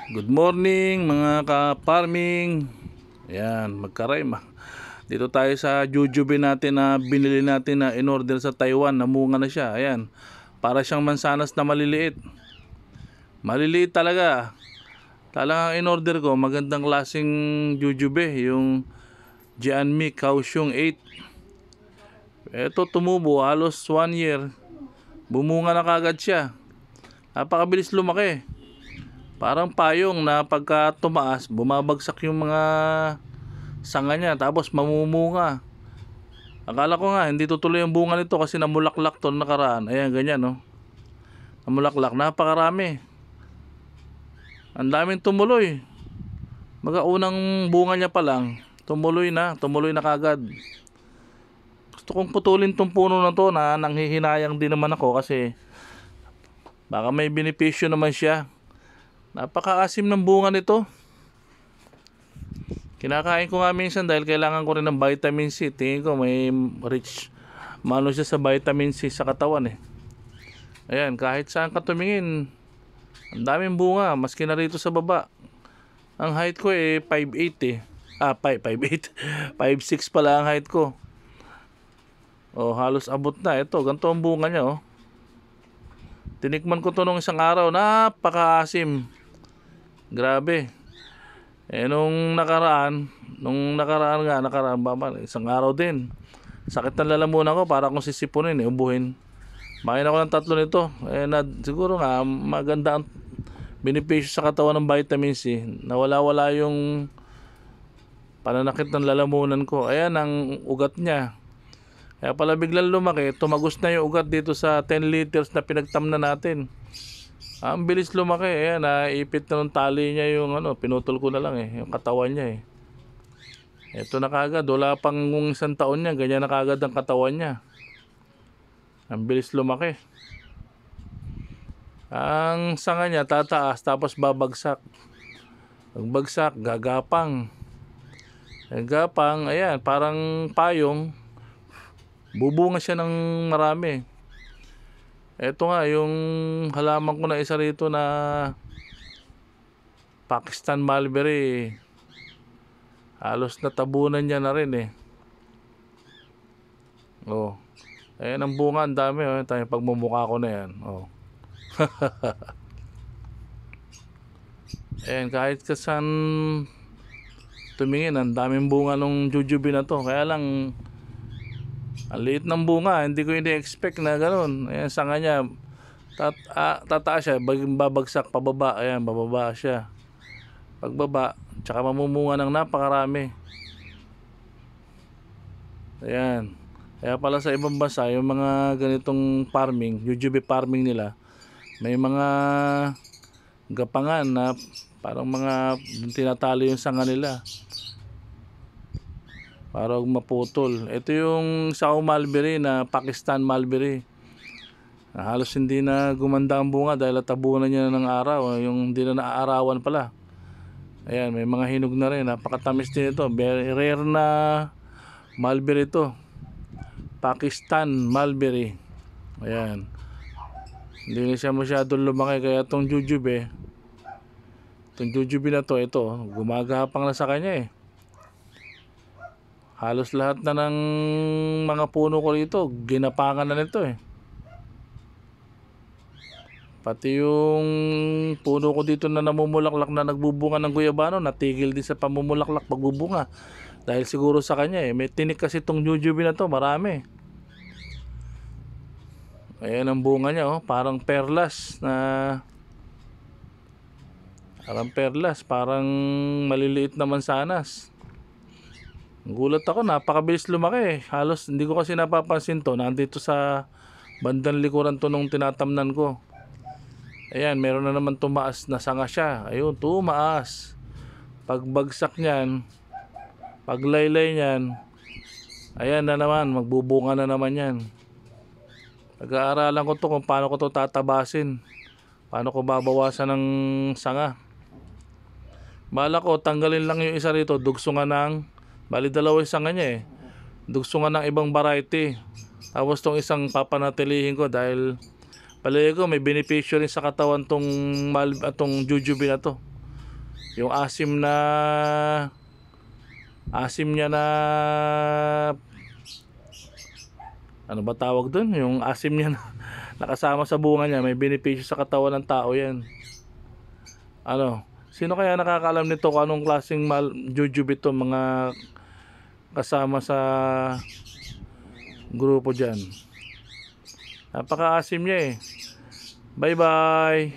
Good morning mga ka-farming. Ayan, magka-rhyme. Dito tayo sa jujube natin na binili natin na in-order sa Taiwan. Namunga na siya. Ayan, para siyang mansanas na maliliit. Maliliit talaga. Talagang in-order ko, magandang klaseng jujube. Yung Jianmi Kaohsiung 8. Ito tumubo, halos 1 year. Bumunga na kagad siya. Napakabilis lumaki. Parang payong na pagka tumaas, bumabagsak yung mga sanga niya, tapos mamumunga. Akala ko nga hindi tutuloy ang bunga nito kasi namulaklak to nakaraan. Ayan, ganyan, no. Namulaklak, napakarami. Ang daming tumuloy. Unang bunga niya pa lang, tumuloy na kagad. Gusto kong putulin tong puno na to, na nanghihinayang din naman ako kasi baka may benepisyo naman siya. Napakaasim ng bunga nito. Kinakain ko nga minsan dahil kailangan ko rin ng vitamin C. Tingin ko may rich mano siya sa vitamin C sa katawan eh. Ayan, kahit saan ka tumingin, ang daming bunga, maski na rito sa baba. Ang height ko eh 5'8 eh. 5'8. 5'6 pala ang height ko. Oh, halos abot na. Ito, ganito ang bunga niya, oh. Tinikman ko to nung isang araw, napakaasim. Grabe. Nung nakaraan isang araw din. Sakit ng lalamunan ko, para akong sisipunin, ubuhin. Main ako ng 3 nito. Siguro nga maganda ang benepisyo sa katawan ng vitamin C. Nawala-wala yung pananakit ng lalamunan ko. Ayan ang ugat niya. Kaya pala biglang lumaki, tumagos na yung ugat dito sa 10 liters na pinagtamna natin. Ang bilis lumaki. Ayan, naipit na ng tali niya yung pinutol ko na lang yung katawan niya eh. Ito na kagad, wala pang 1 taon niya, ganyan na kagad ang katawan niya. Ang bilis lumaki. Ang sanga niya tataas tapos babagsak. Pagbagsak, gagapang. Gagapang, ayan, parang payong. Bubunga siya ng marami. Ito nga yung halaman ko na isa rito na Pakistan mulberry. Halos natabunan niya na rin eh. Oh. Ayan ang bunga, ang dami oh. Tayo pagmumukha ko na yan. Oh. Ayan, kahit kasan tumingin, ang daming bunga nung jujube na to. Kaya lang ang liit ng bunga, hindi ko ini-expect na gano'n. Ayan, sanga niya, tataas siya, babagsak pababa. Ayan, bababa siya. Pagbaba, tsaka mamumunga ng napakarami. Ayan. Kaya pala sa ibang bansa, yung mga ganitong farming, jujube farming nila, may mga gapangan na parang mga tinatali yung sanga nila para maputol. Ito yung Sao mulberry na Pakistan mulberry. Halos hindi na gumanda ang bunga dahil natabunan niya ng araw. Yung hindi na naaarawan pala. Ayan, may mga hinog na rin. Napakatamis din ito. Very rare na mulberry ito. Pakistan mulberry. Ayan. Hindi na siya masyadong lumaki. Kaya itong jujube na to, ito, gumagapang na sa kanya eh. Halos lahat na ng mga puno ko rito, ginapangan na nito eh. Pati yung puno ko dito na namumulaklak na nagbubunga ng guyabano, natigil din sa pamumulaklak pagbubunga. Dahil siguro sa kanya eh. May tinik kasi itong jujube na to, marami. Ayan ang bunga niya oh, parang perlas na... Parang maliliit na mansanas. Gulat ako, napakabilis lumaki eh. Halos hindi ko kasi napapansin to. Nandito sa bandang likuran to nung tinatamnan ko. Ayan, meron na naman tumaas na sanga siya. Ayun, tumaas. Pagbagsak niyan, paglaylay niyan, ayan na naman, magbubunga na naman yan. Pag-aaralan ko to kung paano ko to tatabasin. Paano ko babawasan ng sanga. Bala ko, tanggalin lang yung isa rito, dugsungan ng... Bali dalawa yung sanga niya eh. Dugsungan ng ibang variety. Tapos tong isang papanatilihin ko dahil palagi ko may benepisyo rin sa katawan tong jujube na to. Yung asim niya na ano ba tawag dun? Yung asim niya na nakasama sa bunga niya, may benepisyo sa katawan ng tao yan. Ano? Sino kaya nakakaalam nito kung anong klaseng jujube ito, mga kasama sa grupo dyan? Napakaasim niya eh. Bye bye!